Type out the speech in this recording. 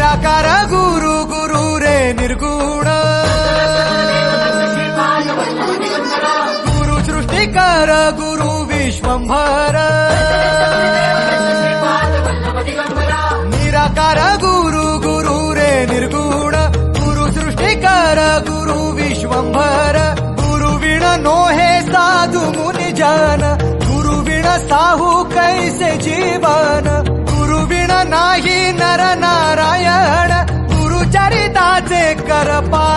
निराकार गुरु गुरु रे निर्गुण गुरु सृष्टिकर गुरु विश्वंभर निराकार गुरु गुरु रे निर्गुण गुरु सृष्टिकर गुरु विश्वंभर गुरु विण नोहे साधु मुनि जन गुरु विण साहू कैसे जीवन गुरु विण नाही नर नारायण गुरु चरिताचे कर पारण